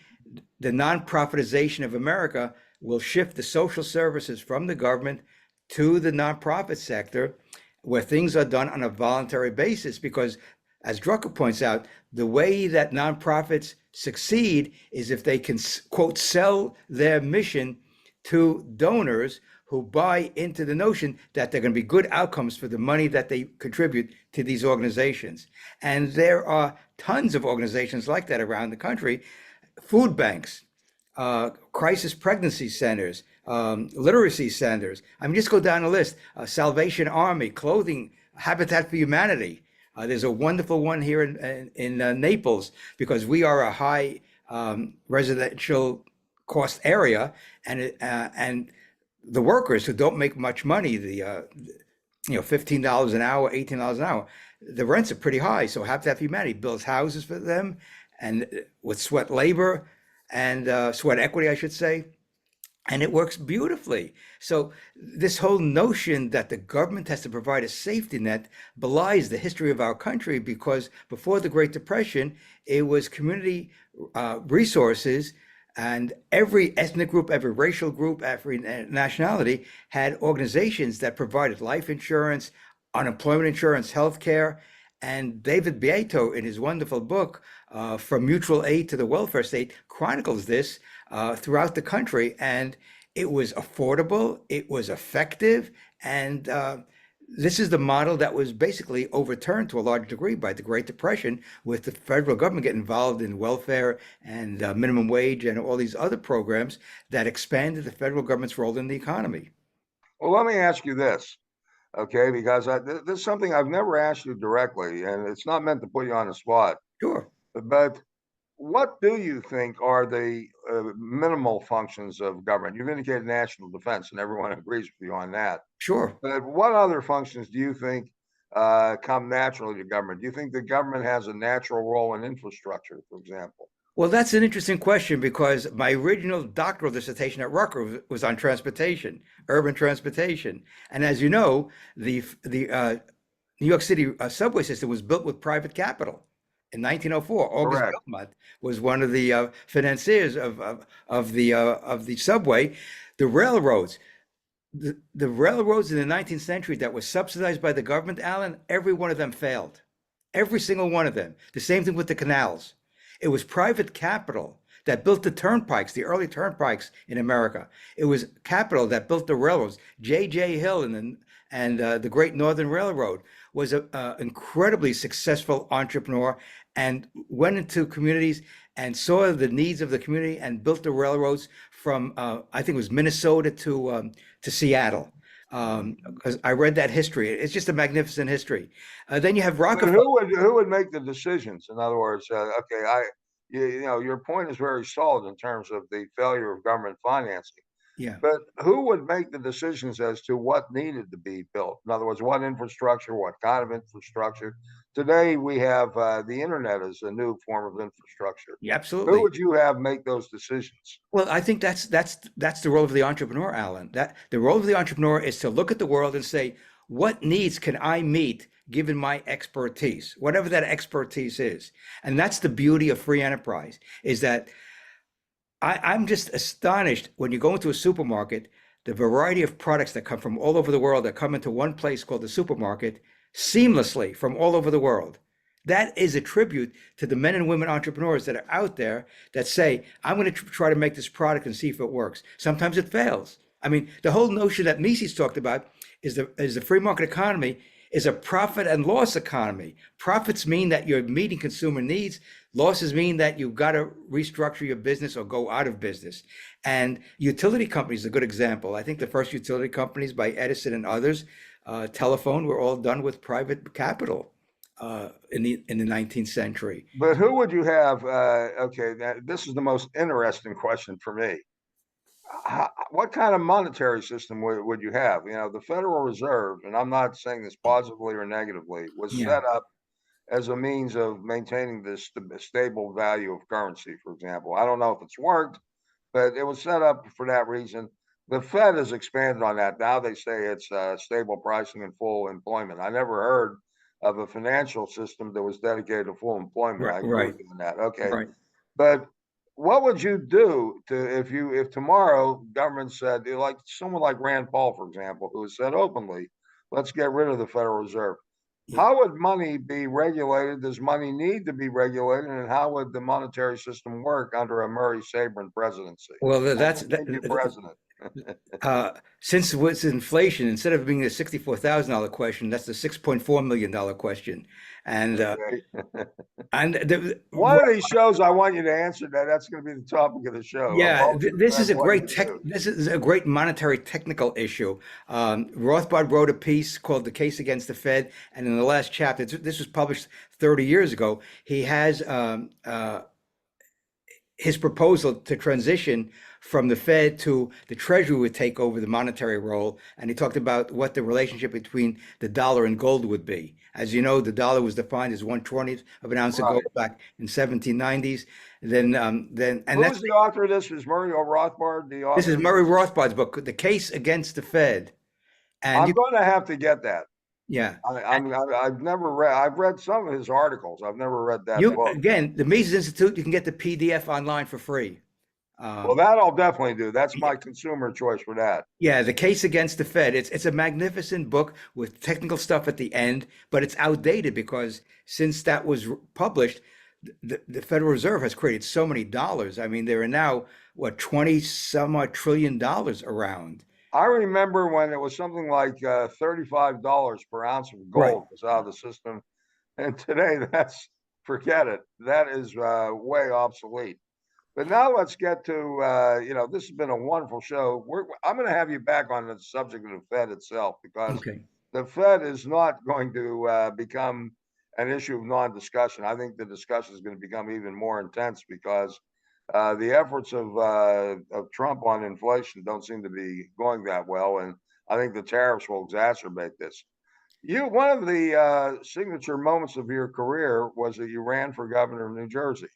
The nonprofitization of America will shift the social services from the government to the nonprofit sector, where things are done on a voluntary basis, because, as Drucker points out, the way that nonprofits succeed is if they can, quote, sell their mission to donors who buy into the notion that there are going to be good outcomes for the money that they contribute to these organizations. And there are tons of organizations like that around the country: food banks, crisis pregnancy centers, literacy centers. I mean, just go down the list: Salvation Army, clothing, Habitat for Humanity, There's a wonderful one here in Naples because we are a high residential cost area, and the workers who don't make much money, $15 an hour, $18 an hour, the rents are pretty high. So Habitat for Humanity builds houses for them, and with sweat labor and sweat equity, I should say. And it works beautifully. So this whole notion that the government has to provide a safety net belies the history of our country, because before the Great Depression, it was community resources, and every ethnic group, every racial group, every nationality had organizations that provided life insurance, unemployment insurance, health care. And David Beato, in his wonderful book, From Mutual Aid to the Welfare State, chronicles this throughout the country. And it was affordable, it was effective, and this is the model that was basically overturned to a large degree by the Great Depression, with the federal government getting involved in welfare and minimum wage and all these other programs that expanded the federal government's role in the economy. Well, let me ask you this, okay? Because this is something I've never asked you directly, and it's not meant to put you on the spot. Sure. But what do you think are the minimal functions of government? You've indicated national defense, and everyone agrees with you on that. Sure. But what other functions do you think come naturally to government? Do you think the government has a natural role in infrastructure, for example? Well, that's an interesting question, because my original doctoral dissertation at Rutgers was on transportation, urban transportation. And as you know, the New York City subway system was built with private capital. In 1904, August Correct. Belmont was one of the financiers of the subway. The railroads, the railroads in the 19th century that were subsidized by the government, Alan, every one of them failed. Every single one of them. The same thing with the canals. It was private capital that built the turnpikes, the early turnpikes in America. It was capital that built the railroads. J.J. Hill and the Great Northern Railroad was an incredibly successful entrepreneur, and went into communities and saw the needs of the community and built the railroads from I think it was Minnesota to Seattle. Because I read that history. It's just a magnificent history. Then you have But Rockefeller. who would make the decisions? In other words, okay, your point is very solid in terms of the failure of government financing. Yeah. But who would make the decisions as to what needed to be built? In other words, what infrastructure, what kind of infrastructure? Today, we have the internet as a new form of infrastructure. Yeah, Who absolutely. would you have make those decisions? Well, I think that's the role of the entrepreneur, Alan. That the role of the entrepreneur is to look at the world and say, what needs can I meet given my expertise, whatever that expertise is. And that's the beauty of free enterprise, is that I'm just astonished when you go into a supermarket, the variety of products that come from all over the world that come into one place called the supermarket seamlessly from all over the world. That is a tribute to the men and women entrepreneurs that are out there that say, I'm going to try to make this product and see if it works. Sometimes it fails. I mean, the whole notion that Mises talked about is the free market economy is a profit and loss economy. Profits mean that you're meeting consumer needs. Losses mean that you've got to restructure your business or go out of business. And utility companies is a good example. I think the first utility companies by Edison and others, telephone, were all done with private capital in the 19th century. But who would you have? Okay, this is the most interesting question for me. What kind of monetary system would you have? You know, the Federal Reserve, and I'm not saying this positively or negatively, was Yeah. set up as a means of maintaining this stable value of currency, for example. I don't know if it's worked, but it was set up for that reason. The Fed has expanded on that. Now they say it's stable pricing and full employment. I never heard of a financial system that was dedicated to full employment. I agree Right. with you on that. Okay. Right. But what would you do if tomorrow government said, like someone like Rand Paul, for example, who has said openly, let's get rid of the Federal Reserve? Yeah. How would money be regulated? Does money need to be regulated? And how would the monetary system work under a Murray Sabrin presidency? Well, President. Since it's inflation, instead of being a $64,000 question, that's the $6.4 million question. And Okay. One the, of these shows, I want you to answer that. That's going to be the topic of the show. I've yeah, always been this is that's a what great you do. this is a great monetary technical issue. Rothbard wrote a piece called "The Case Against the Fed," and in the last chapter, this was published 30 years ago. He has his proposal to transition from the Fed to the Treasury would take over the monetary role, and he talked about what the relationship between the dollar and gold would be. As you know, the dollar was defined as 1/20th of an ounce of Right. gold back in 1790s. And Who's the author of this? Is Murray Rothbard the this author is of Murray this? Rothbard's book, The Case Against the Fed. And I'm going to have to get that. yeah, I've never read. I've read some of his articles. I've never read that you book. again, the Mises Institute, you can get the PDF online for free. Well, that I'll definitely do. That's my consumer choice for that. Yeah, The Case Against the Fed. It's a magnificent book with technical stuff at the end, but it's outdated because since that was published, the Federal Reserve has created so many dollars. I mean, there are now what 20 some odd trillion dollars around. I remember when it was something like $35 per ounce of Right. gold was out of the system, and today forget it. That is way obsolete. But now let's get to this has been a wonderful show. I'm going to have you back on the subject of the Fed itself because Okay. the Fed is not going to become an issue of non-discussion. I think the discussion is going to become even more intense because the efforts of Trump on inflation don't seem to be going that well, and I think the tariffs will exacerbate this. One of the signature moments of your career was that you ran for governor of New Jersey.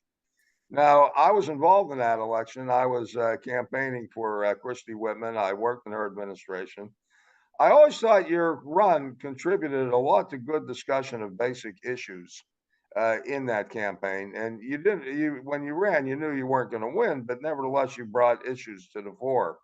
Now, I was involved in that election. I was campaigning for Christy Whitman. I worked in her administration. I always thought your run contributed a lot to good discussion of basic issues in that campaign. And when you ran, you knew you weren't going to win, but nevertheless, you brought issues to the fore.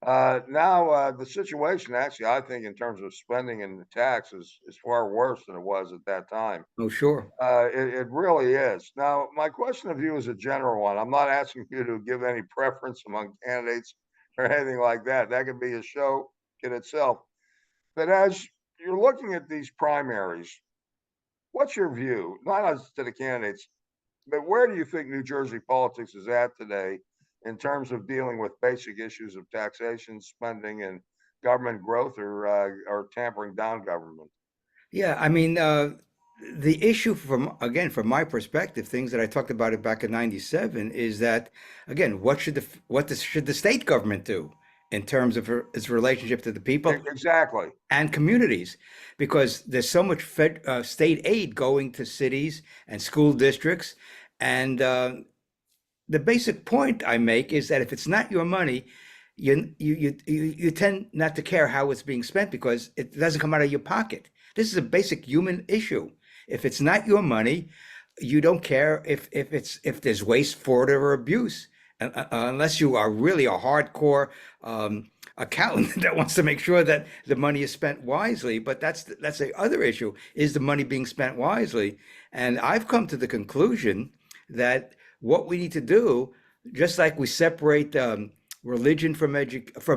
Now, the situation, actually, I think, in terms of spending and the tax is far worse than it was at that time. Oh, sure. It really is. Now, my question of you is a general one. I'm not asking you to give any preference among candidates or anything like that. That could be a show in itself. But as you're looking at these primaries, what's your view, not as to the candidates, but where do you think New Jersey politics is at today in terms of dealing with basic issues of taxation, spending, and government growth, or tampering down government? Yeah, I mean, the issue from my perspective, things that I talked about it back in '97 is that, again, should the state government do in terms of its relationship to the people Exactly. and communities? Because there's so much state aid going to cities and school districts. And the basic point I make is that if it's not your money, you tend not to care how it's being spent because it doesn't come out of your pocket. This is a basic human issue. If it's not your money, you don't care if there's waste, fraud, or abuse, unless you are really a hardcore accountant that wants to make sure that the money is spent wisely. But that's the other issue: is the money being spent wisely? And I've come to the conclusion that what we need to do, just like we separate religion from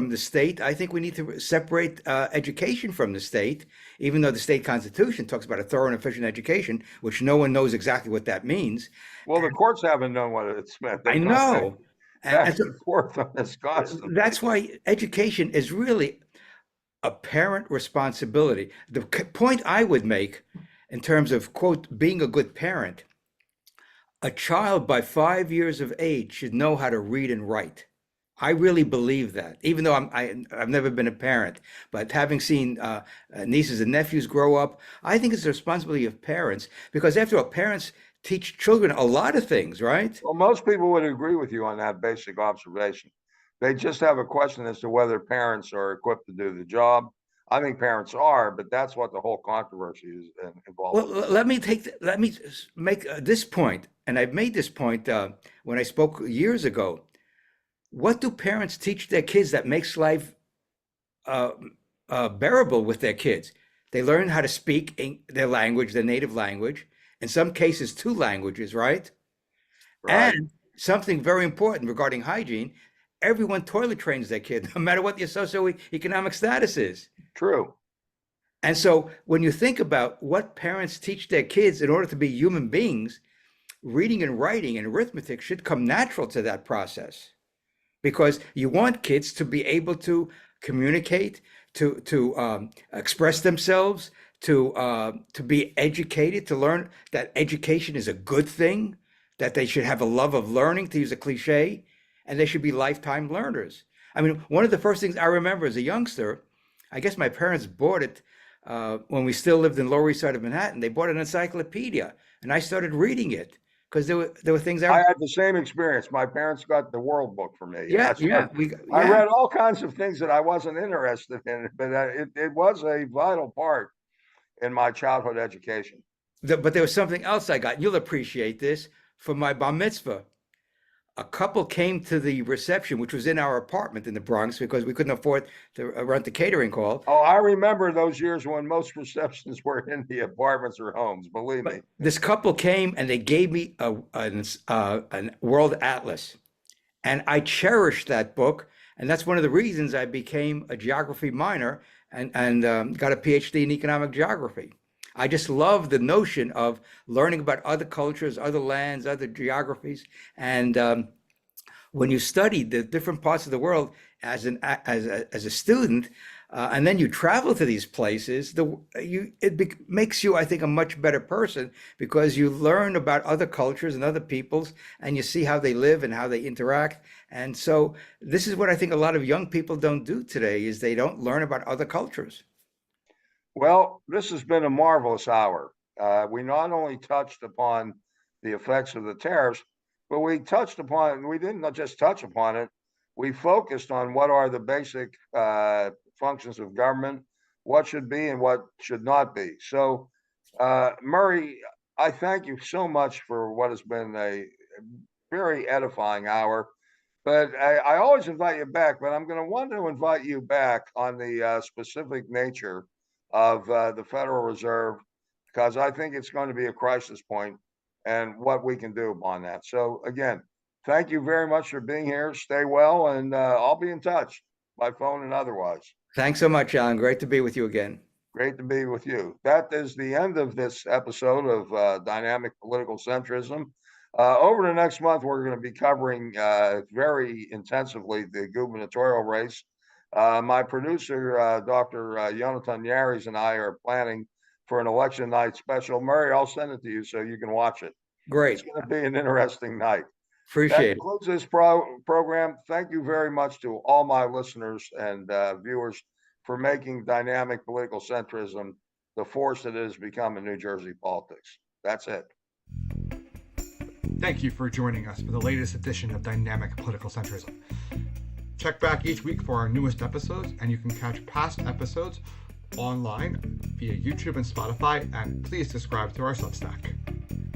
the state, I think we need to separate education from the state, even though the state constitution talks about a thorough and efficient education, which no one knows exactly what that means. Well, the courts haven't known what it's meant. I know. Back and forth on this constantly. That's why education is really a parent responsibility. The point I would make in terms of, quote, being a good parent, a child by 5 years of age should know how to read and write. I really believe that, even though I've never been a parent, but having seen nieces and nephews grow up, I think it's the responsibility of parents, because after all, parents teach children a lot of things, right? Well, most people would agree with you on that basic observation. They just have a question as to whether parents are equipped to do the job. I think parents are, but that's what the whole controversy is involved. Well, let me make this point, and I've made this point when I spoke years ago. What do parents teach their kids that makes life bearable with their kids? They learn how to speak their language, their native language, in some cases 2 languages, right? Right. And something very important regarding hygiene, everyone toilet trains their kid, no matter what your socioeconomic status is. True. And so when you think about what parents teach their kids in order to be human beings, reading and writing and arithmetic should come natural to that process, because you want kids to be able to communicate, to express themselves, to be educated, to learn that education is a good thing, that they should have a love of learning, to use a cliche, and they should be lifetime learners. I mean, one of the first things I remember as a youngster, I guess my parents bought it when we still lived in Lower East Side of Manhattan. They bought an encyclopedia, and I started reading it because there were things I had the same experience. My parents got the World Book for me. Yeah, I read all kinds of things that I wasn't interested in, but it was a vital part in my childhood education. But there was something else I got. You'll appreciate this. For my bar mitzvah, a couple came to the reception, which was in our apartment in the Bronx, because we couldn't afford to rent the catering hall. Oh, I remember those years when most receptions were in the apartments or homes, believe me. This couple came and they gave me a world atlas, and I cherished that book. And that's one of the reasons I became a geography minor and got a PhD in economic geography. I just love the notion of learning about other cultures, other lands, other geographies. And when you study the different parts of the world as a student, and then you travel to these places, makes you, I think, a much better person, because you learn about other cultures and other peoples, and you see how they live and how they interact. And so this is what I think a lot of young people don't do today, is they don't learn about other cultures. Well, this has been a marvelous hour. We not only touched upon the effects of the tariffs, but we didn't just touch upon it. We focused on what are the basic functions of government, what should be and what should not be. So, Murray, I thank you so much for what has been a very edifying hour. But I always invite you back, but I'm going to want to invite you back on the specific nature of the Federal Reserve, because I think it's going to be a crisis point and what we can do upon that. So again, thank you very much for being here. Stay well, and I'll be in touch by phone and otherwise. Thanks so much, Alan. Great to be with you again. Great to be with you. That is the end of this episode of Dynamic Political Centrism. Over the next month, we're going to be covering very intensively the gubernatorial race. My producer, Dr. Yonatan Yaris, and I are planning for an election night special. Murray, I'll send it to you so you can watch it. Great. It's going to be an interesting night. Appreciate it. That concludes this program. Thank you very much to all my listeners and viewers for making dynamic political centrism the force that it has become in New Jersey politics. That's it. Thank you for joining us for the latest edition of Dynamic Political Centrism. Check back each week for our newest episodes, and you can catch past episodes online via YouTube and Spotify, and please subscribe to our Substack.